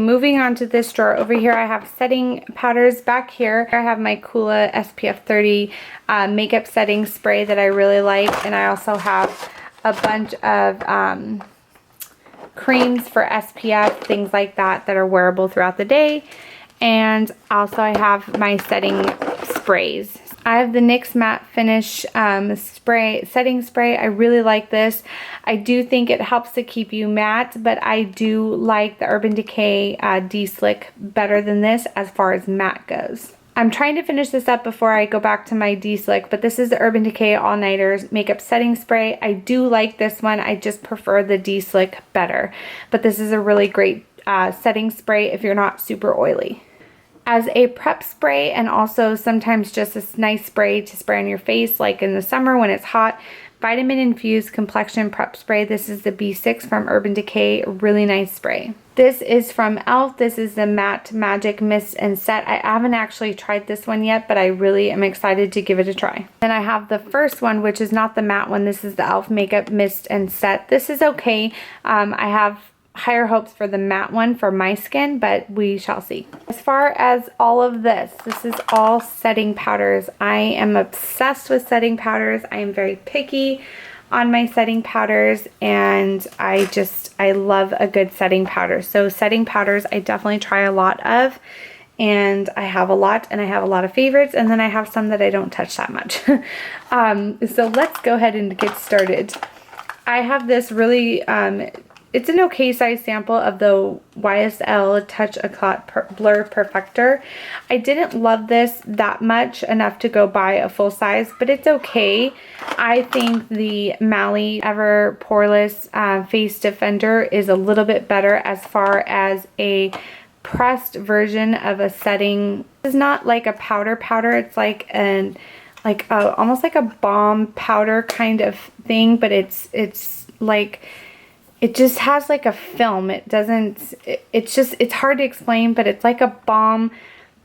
Moving on to this drawer over here, I have setting powders. Back here, I have my Coola SPF 30 makeup setting spray that I really like. And I also have a bunch of creams for SPF, things like that, that are wearable throughout the day. And also I have my setting sprays. I have the NYX Matte Finish setting spray. I really like this. I do think it helps to keep you matte, but I do like the Urban Decay De-Slick better than this as far as matte goes. I'm trying to finish this up before I go back to my De-Slick, but this is the Urban Decay All Nighters Makeup Setting Spray. I do like this one. I just prefer the De-Slick better, but this is a really great setting spray if you're not super oily. As a prep spray, and also sometimes just a nice spray to spray on your face, like in the summer when it's hot, Vitamin Infused Complexion Prep Spray. This is the B6 from Urban Decay. Really nice spray. This is from e.l.f. This is the Matte Magic Mist and Set. I haven't actually tried this one yet, but I really am excited to give it a try. Then I have the first one, which is not the matte one. This is the e.l.f. Makeup Mist and Set. This is okay. I have higher hopes for the matte one for my skin, but we shall see. As far as all of this is all setting powders. I am obsessed with setting powders. I am very picky on my setting powders, and I love a good setting powder. So setting powders I definitely try a lot of, and I have a lot, and I have a lot of favorites, and then I have some that I don't touch that much. So let's go ahead and get started. I have this really it's an okay size sample of the YSL Touch a Clot Blur Perfector. I didn't love this that much enough to go buy a full size, but it's okay. I think the Mally Ever Poreless Face Defender is a little bit better as far as a pressed version of a setting. It's not like a powder. It's like almost like a balm powder kind of thing, but it's like, it just has like a film. It's hard to explain, but it's like a balm,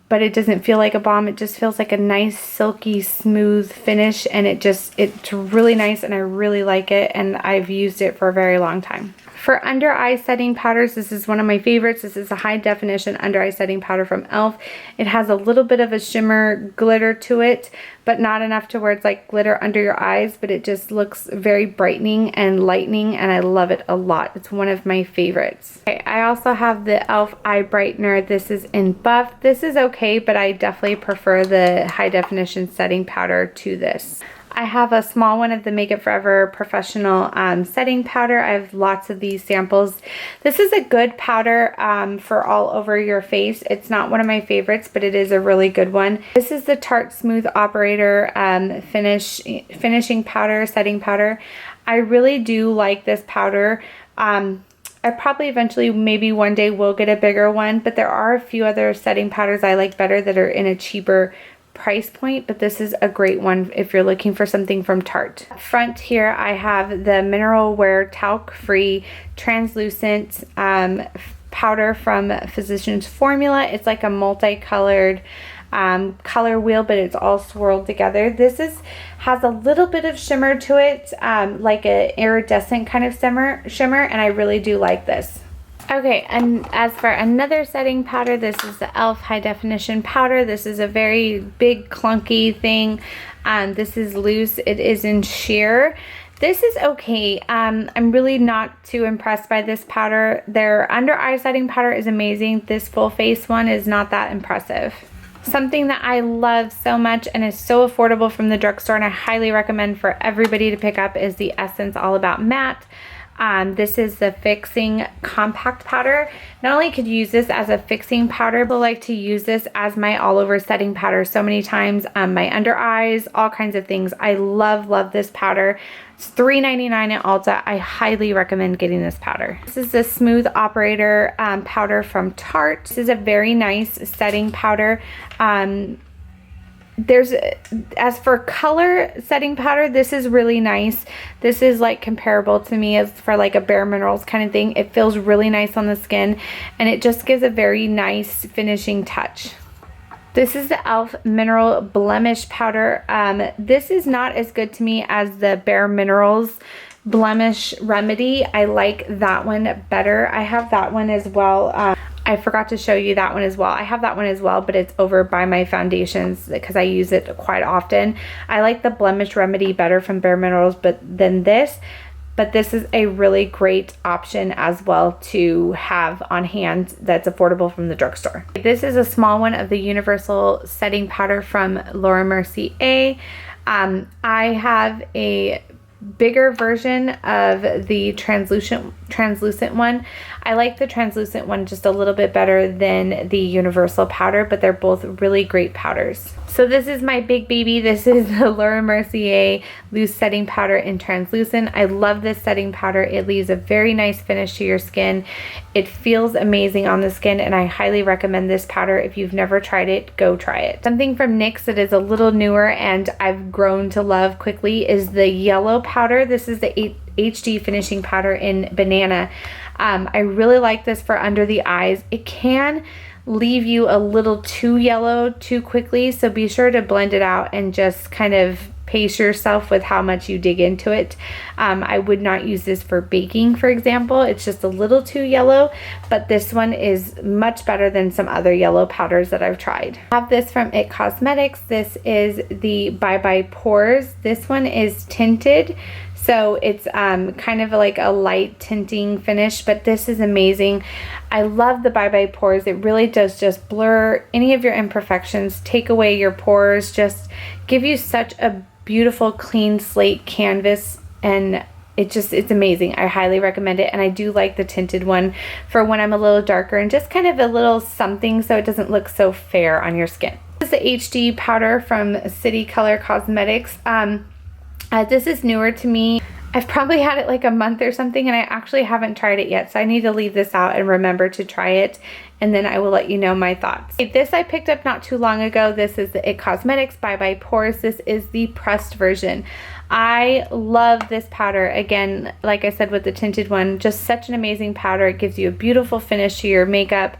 but it doesn't feel like a balm. It just feels like a nice, silky, smooth finish, and it's really nice, and I really like it, and I've used it for a very long time. For under eye setting powders, this is one of my favorites. This is a high definition under eye setting powder from e.l.f. It has a little bit of a shimmer glitter to it, but not enough to where it's like glitter under your eyes, but it just looks very brightening and lightening, and I love it a lot. It's one of my favorites. Okay, I also have the e.l.f. Eye Brightener. This is in Buff. This is okay, but I definitely prefer the high definition setting powder to this. I have a small one of the Make It Forever Professional setting powder. I have lots of these samples. This is a good powder for all over your face. It's not one of my favorites, but it is a really good one. This is the Tarte Smooth Operator finishing powder, setting powder. I really do like this powder. I probably eventually, maybe one day, will get a bigger one, but there are a few other setting powders I like better that are in a cheaper price point, but this is a great one if you're looking for something from Tarte. Up front here, I have the Mineral Wear Talc Free Translucent powder from Physicians Formula. It's like a multicolored color wheel, but it's all swirled together. This has a little bit of shimmer to it, like an iridescent kind of shimmer, and I really do like this. Okay, and as for another setting powder, this is the e.l.f. High Definition Powder. This is a very big, clunky thing. This is loose. It is in sheer. This is okay. I'm really not too impressed by this powder. Their under eye setting powder is amazing. This full face one is not that impressive. Something that I love so much and is so affordable from the drugstore, and I highly recommend for everybody to pick up, is the Essence All About Matte. This is the Fixing Compact Powder. Not only could you use this as a fixing powder, but I like to use this as my all over setting powder so many times. My under eyes, all kinds of things. I love this powder. It's $3.99 at Ulta. I highly recommend getting this powder. This is the Smooth Operator powder from Tarte. This is a very nice setting powder. As for color setting powder, this is really nice. This is like comparable to me as for like a Bare Minerals kind of thing. It feels really nice on the skin, and it just gives a very nice finishing touch. This is the e.l.f. Mineral Blemish Powder. This is not as good to me as the Bare Minerals Blemish Remedy. I like that one better. I have that one as well. I forgot to show you that one as well. I have that one as well, but it's over by my foundations because I use it quite often. I like the Blemish Remedy better from Bare Minerals than this. But this is a really great option as well to have on hand that's affordable from the drugstore. This is a small one of the Universal Setting Powder from Laura Mercier. I have a bigger version of the translucent one. I like the translucent one just a little bit better than the universal powder, but they're both really great powders. So this is my big baby. This is the Laura Mercier loose setting powder in translucent. I love this setting powder. It leaves a very nice finish to your skin. It feels amazing on the skin, and I highly recommend this powder. If you've never tried it, go try it. Something from NYX that is a little newer and I've grown to love quickly is the yellow powder. This is the HD finishing powder in banana. I really like this for under the eyes. It can leave you a little too yellow too quickly, so be sure to blend it out and just kind of pace yourself with how much you dig into it. I would not use this for baking, for example. It's just a little too yellow, but this one is much better than some other yellow powders that I've tried. I have this from It Cosmetics. This is the Bye Bye Pores. This one is tinted, so it's kind of like a light tinting finish, but this is amazing. I love the Bye Bye Pores. It really does just blur any of your imperfections, take away your pores, just give you such a beautiful clean slate canvas, and it's amazing. I highly recommend it, and I do like the tinted one for when I'm a little darker and just kind of a little something so it doesn't look so fair on your skin. This is the HD powder from City Color Cosmetics. This is newer to me. I've probably had it like a month or something, and I actually haven't tried it yet, so I need to leave this out and remember to try it, and then I will let you know my thoughts. This I picked up not too long ago. This is the It Cosmetics Bye Bye Pores. This is the pressed version. I love this powder. Again, like I said with the tinted one, just such an amazing powder. It gives you a beautiful finish to your makeup.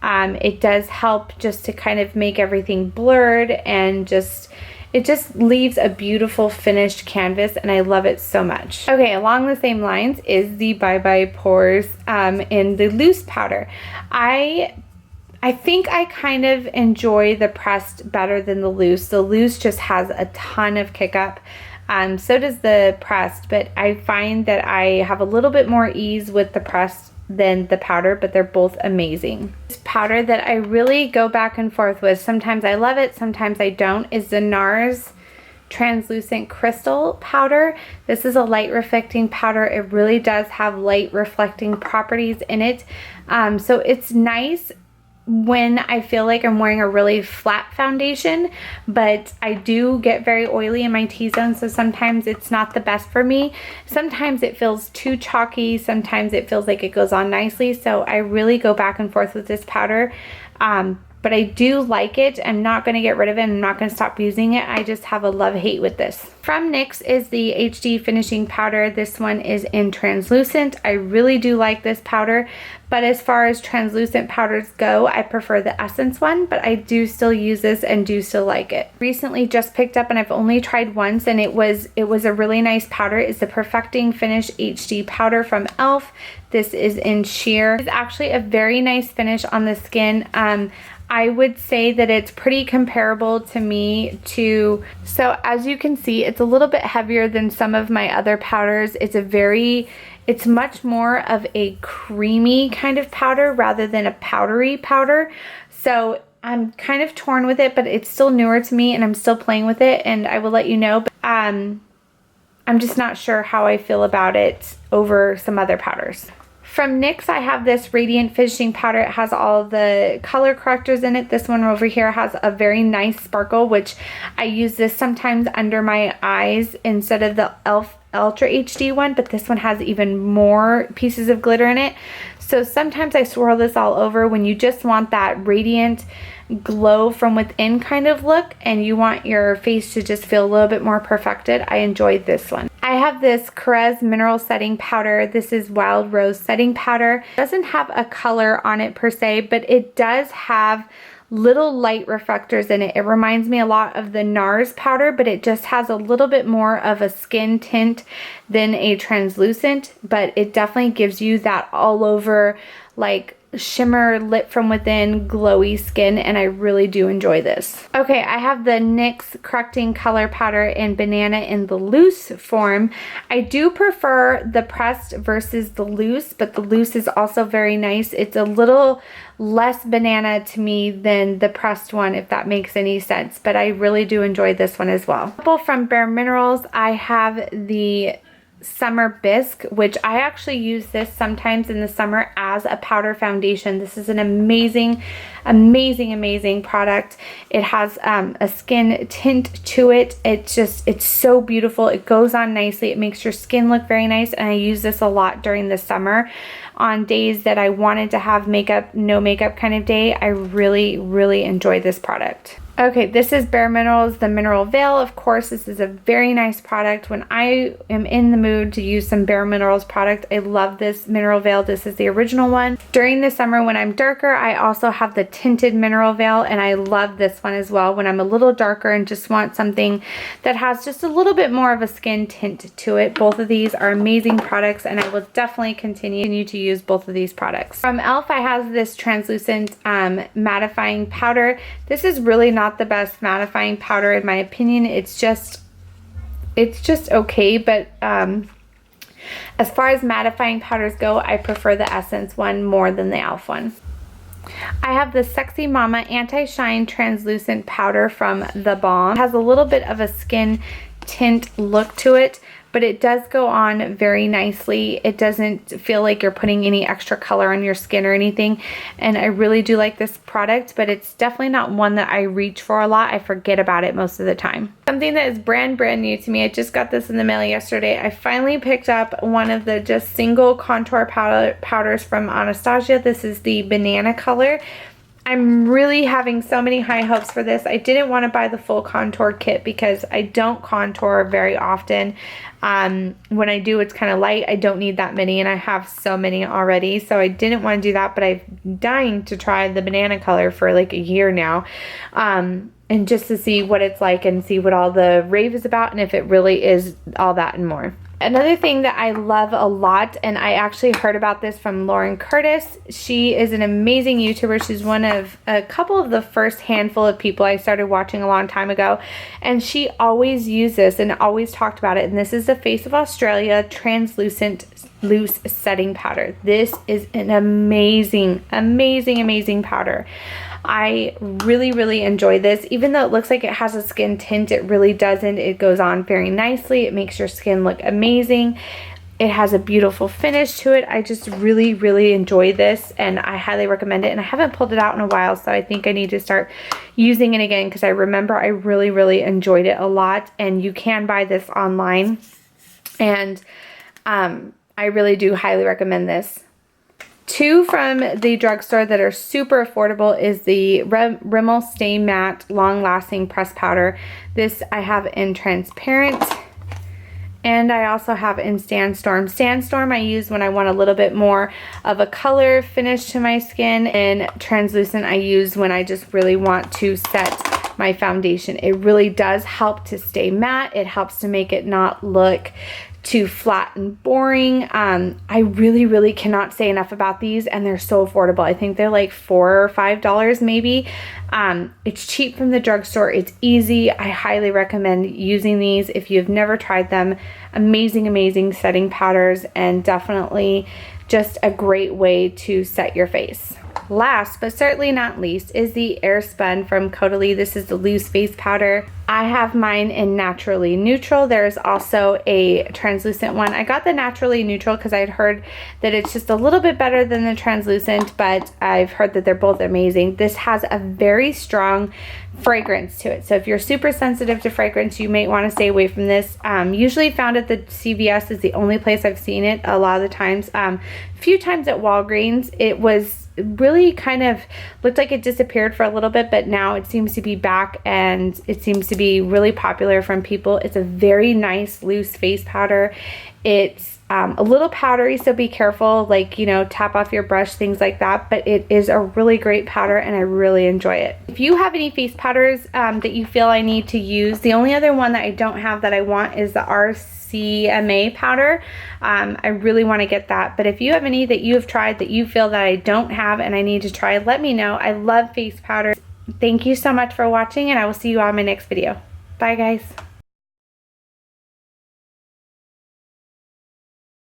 It does help just to kind of make everything blurred, and it just leaves a beautiful finished canvas, and I love it so much. Okay, along the same lines is the Bye Bye Pores in the loose powder. I think I kind of enjoy the pressed better than the loose. The loose just has a ton of kick up. So does the pressed, but I find that I have a little bit more ease with the pressed than the powder, but they're both amazing. This powder that I really go back and forth with, sometimes I love it, sometimes I don't, is the NARS Translucent Crystal Powder. This is a light reflecting powder. It really does have light reflecting properties in it. So it's nice when I feel like I'm wearing a really flat foundation, but I do get very oily in my T-zone, so sometimes it's not the best for me. Sometimes it feels too chalky, sometimes it feels like it goes on nicely, so I really go back and forth with this powder. But I do like it. I'm not going to get rid of it. I'm not going to stop using it. I just have a love-hate with this. From NYX is the HD Finishing Powder. This one is in translucent. I really do like this powder, but as far as translucent powders go, I prefer the Essence one, but I do still use this and do still like it. Recently just picked up, and I've only tried once, and it was a really nice powder. It's the Perfecting Finish HD Powder from e.l.f. This is in sheer. It's actually a very nice finish on the skin. I would say that it's pretty comparable to me to, so as you can see, it's a little bit heavier than some of my other powders. It's much more of a creamy kind of powder rather than a powdery powder. So I'm kind of torn with it, but it's still newer to me and I'm still playing with it, and I will let you know. But, I'm just not sure how I feel about it over some other powders. From NYX, I have this Radiant Finishing Powder. It has all the color correctors in it. This one over here has a very nice sparkle, which I use this sometimes under my eyes instead of the e.l.f. Ultra HD one, but this one has even more pieces of glitter in it. So sometimes I swirl this all over when you just want that radiant glow from within kind of look, and you want your face to just feel a little bit more perfected. I enjoyed this one. I have this Carez Mineral Setting Powder. This is Wild Rose Setting Powder. It doesn't have a color on it per se, but it does have little light reflectors in it. It reminds me a lot of the NARS powder, but it just has a little bit more of a skin tint than a translucent, but it definitely gives you that all over like shimmer, lit from within, glowy skin, and I really do enjoy this. Okay, I have the NYX Correcting Color Powder in Banana in the loose form. I do prefer the pressed versus the loose, but the loose is also very nice. It's a little less banana to me than the pressed one, if that makes any sense, but I really do enjoy this one as well. From Bare Minerals, I have the Summer Bisque, which I actually use this sometimes in the summer as a powder foundation. This is an amazing product. It has a skin tint to it. It's so beautiful. It goes on nicely. It makes your skin look very nice, and I use this a lot during the summer on days that I wanted to have makeup, no makeup kind of day. I really enjoy this product. Okay, this is Bare Minerals, the Mineral Veil. Of course, this is a very nice product. When I am in the mood to use some Bare Minerals product, I love this Mineral Veil. This is the original one. During the summer when I'm darker, I also have the tinted Mineral Veil, and I love this one as well when I'm a little darker and just want something that has just a little bit more of a skin tint to it. Both of these are amazing products, and I will definitely continue to use both of these products. From e.l.f. I have this translucent mattifying powder. This is really not the best mattifying powder in my opinion. It's just okay, but as far as mattifying powders go, I prefer the Essence one more than the e.l.f. one. I have the Sexy Mama Anti-Shine Translucent Powder from The Balm. It has a little bit of a skin tint look to it, but it does go on very nicely. It doesn't feel like you're putting any extra color on your skin or anything, and I really do like this product, but it's definitely not one that I reach for a lot. I forget about it most of the time. Something that is brand new to me, I just got this in the mail yesterday. I finally picked up one of the just single contour powders from Anastasia. This is the Banana color. I'm really having so many high hopes for this. I didn't want to buy the full contour kit because I don't contour very often. When I do, it's kind of light. I don't need that many, and I have so many already, so I didn't want to do that, but I'm dying to try the Banana color for like a year now, and just to see what it's like and see what all the rave is about and if it really is all that and more. Another thing that I love a lot, and I actually heard about this from Lauren Curtis. She is an amazing YouTuber. She's one of a couple of the first handful of people I started watching a long time ago, and she always used this and always talked about it. And this is the Face of Australia Translucent Loose Setting Powder. This is an amazing powder. I really enjoy this. Even though it looks like it has a skin tint, it really doesn't. It goes on very nicely. It makes your skin look amazing. It has a beautiful finish to it. I just really enjoy this, and I highly recommend it. And I haven't pulled it out in a while, so I think I need to start using it again because I remember I really enjoyed it a lot. And you can buy this online, and I really do highly recommend this. Two from the drugstore that are super affordable is the Rimmel Stay Matte Long Lasting Press Powder. This I have in transparent, and I also have in Sandstorm. Sandstorm I use when I want a little bit more of a color finish to my skin, and translucent I use when I just really want to set my foundation. It really does help to stay matte. It helps to make it not look too flat and boring. I really cannot say enough about these, and they're so affordable. I think they're like $4 or $5 maybe. It's cheap from the drugstore. It's easy. I highly recommend using these if you've never tried them. Amazing setting powders, and definitely just a great way to set your face. Last but certainly not least is the Airspun from Caudalie. This is the loose face powder. I have mine in Naturally Neutral. There's also a translucent one. I got the Naturally Neutral because I had heard that it's just a little bit better than the translucent, but I've heard that they're both amazing. This has a very strong fragrance to it, so if you're super sensitive to fragrance, you may want to stay away from this. Usually found at the CVS is the only place I've seen it a lot of the times. A few times at Walgreens. It was really kind of looked like it disappeared for a little bit, but now it seems to be back, and it seems to be really popular from people. It's a very nice loose face powder. It's a little powdery, so be careful, like, you know, tap off your brush, things like that, but it is a really great powder and I really enjoy it. If you have any face powders that you feel I need to use, the only other one that I don't have that I want is the RCMA powder. I really want to get that, but if you have any that you have tried that you feel that I don't have and I need to try, let me know. I love face powders. Thank you so much for watching, and I will see you on my next video. Bye guys.